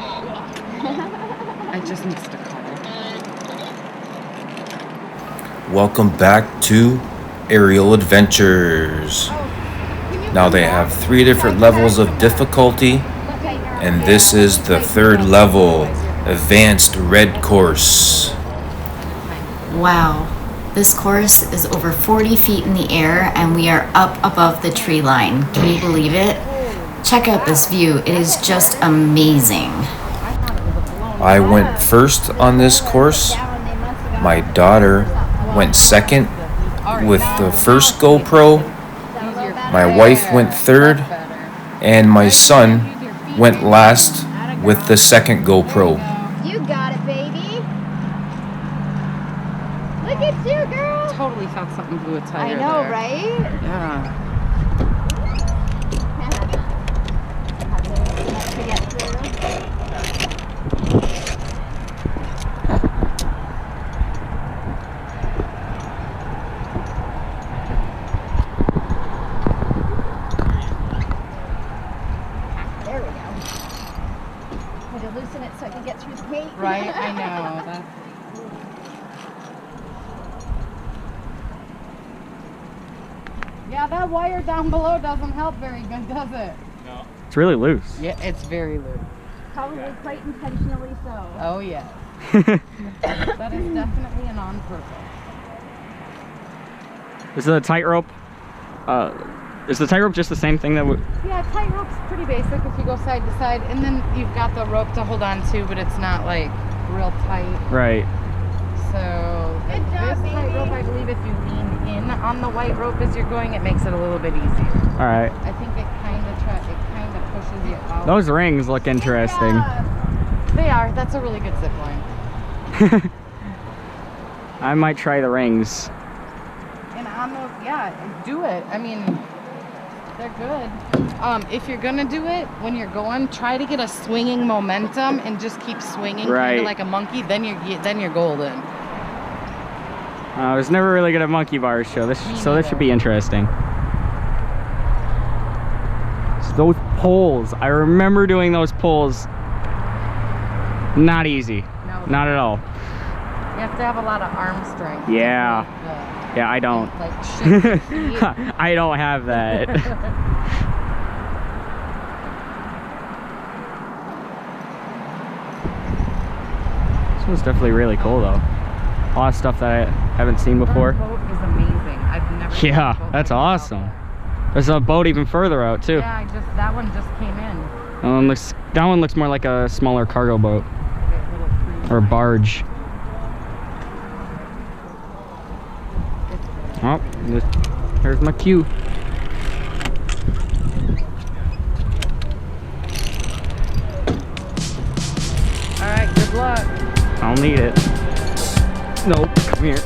I just missed a call. Welcome back to Aerial Adventures. Now they have 3 different levels of difficulty, and this is the 3rd level, Advanced Red Course. Wow, this course is over 40 feet in the air and we are up above the tree line. Can you believe it? Check out this view, it is just amazing. I went first on this course. My daughter went second with the first GoPro. My wife went third, and my son went last with the second GoPro. You got it, baby. Look at you, girl. Totally thought something blew a tire. I know, there. right? Yeah. There we go. Had to loosen it so I can get through the gate. Right, I know. That's... Yeah, that wire down below doesn't help very good, does it? No. It's really loose. Yeah, it's very loose. Probably quite intentionally so. Oh, yes. That is definitely an on purpose. Is the tightrope? Is the tightrope just the same thing that would? Yeah, tightrope's pretty basic if you go side to side, and then you've got the rope to hold on to, but it's not like real tight. Right. So Good job, this tightrope, I believe, if you lean in on the white rope as you're going, it makes it a little bit easier. All right. I think it kind of pushes you out. Those rings look interesting. They are. That's a really good zip line. I might try the rings. And on those, yeah, do it. I mean, they're good. If you're gonna do it, when you're going, try to get a swinging momentum and just keep swinging, Right. kind of like a monkey. Then you're golden. I was never really good at monkey bars, so this should be interesting. So those poles, I remember doing those poles. Not easy. No, Not at all. you have to have a lot of arm strength. to Yeah. make the- Yeah, I don't. Like shift your feet. I don't have that. This one's definitely really cool though. A lot of stuff that I haven't seen before. That boat is amazing. I've never seen a Yeah, boat that's like awesome. There's a boat even further out too. Yeah, that one just came in. That one looks more like a smaller cargo boat Like a little cruise or line. barge. Oh, here's my cue. All right, good luck. I don't need it. Nope, come here.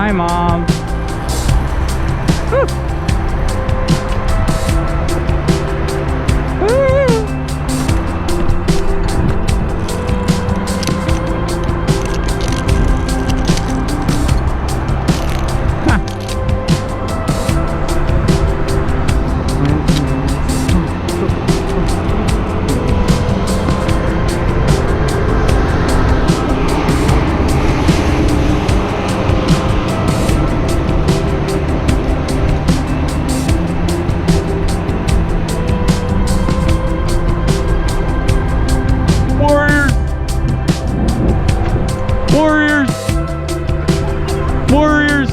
Hi, Mom. Woo. Warriors! Warriors!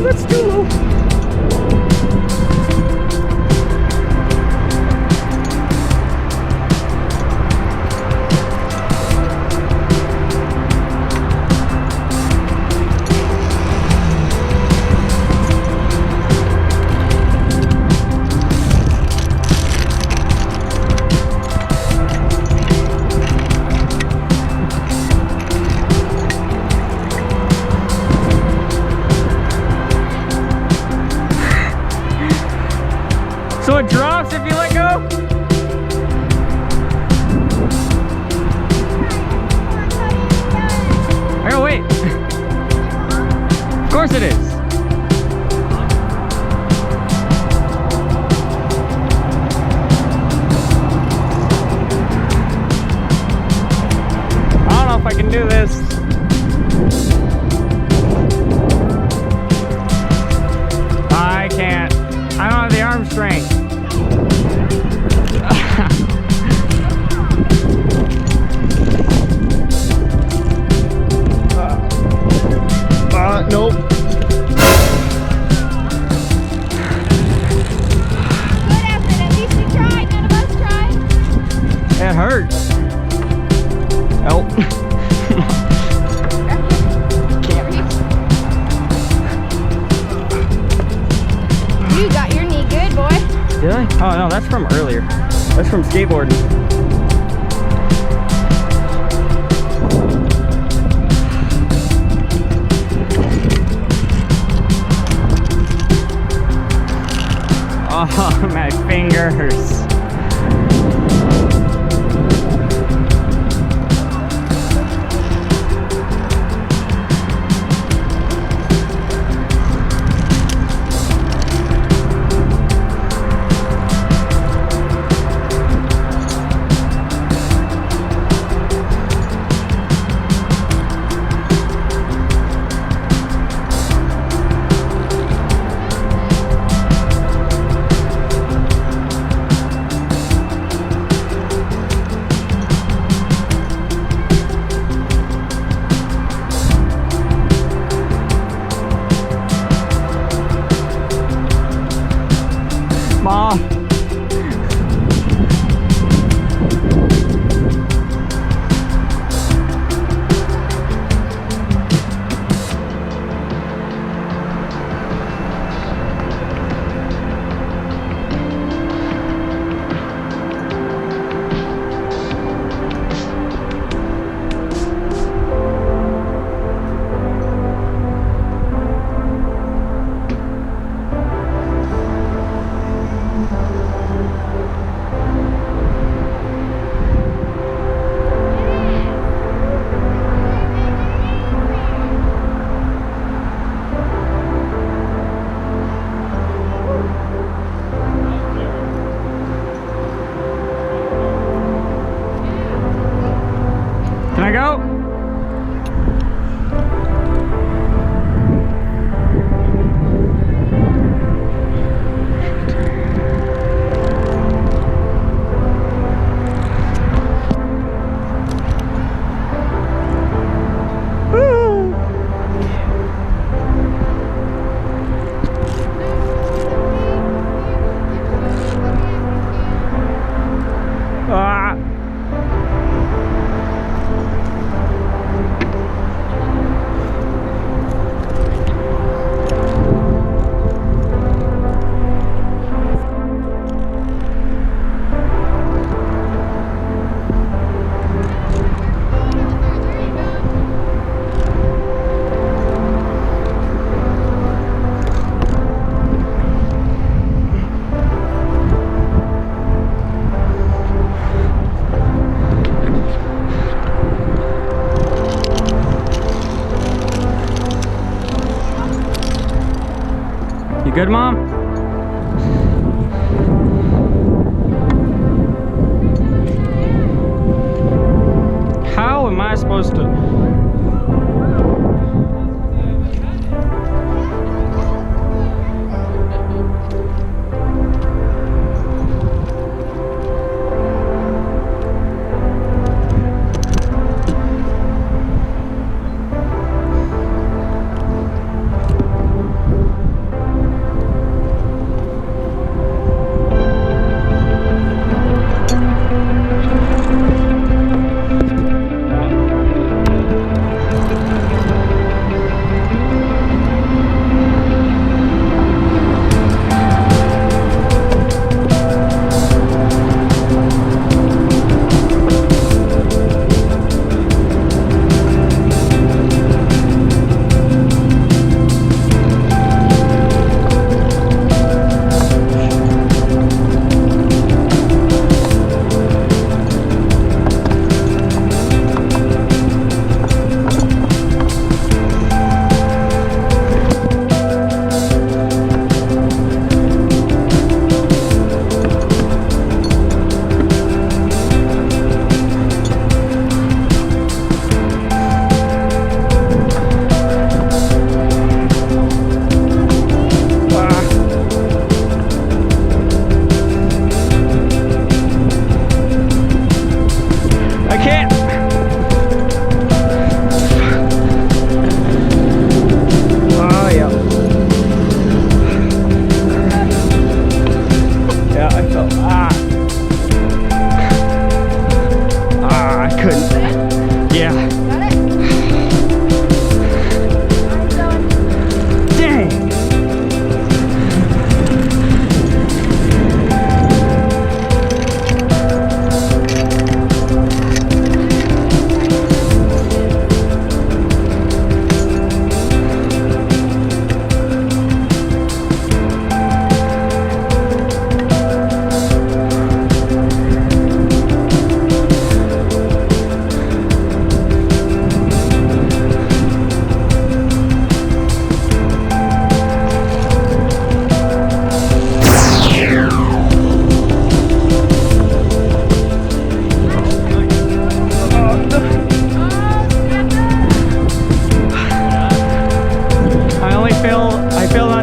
That's too low. So it drops if you let go? I gotta wait. Of course it is. I don't know if I can do this. I can't. I don't have the arm strength. Nope. Good effort. At least you tried. None of us tried. It hurts. Oh. Can't reach. You got your knee good, boy. Did I? Oh no, that's from earlier. That's from skateboarding. Oh, my fingers. Mom. Can I go? You good, Mom? How am I supposed to?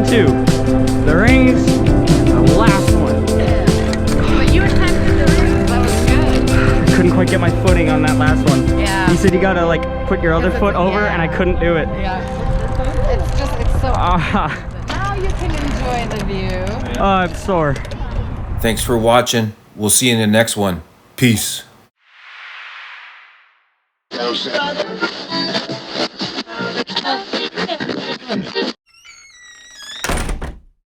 Two. The rings, the last one. But you attempted the rings, that was good. I couldn't quite get my footing on that last one. Yeah. He said you gotta like put your other foot over, and I couldn't do it. Yeah. It's so. Now you can enjoy the view. Oh, I'm sore. Thanks for watching. We'll see you in the next one. Peace.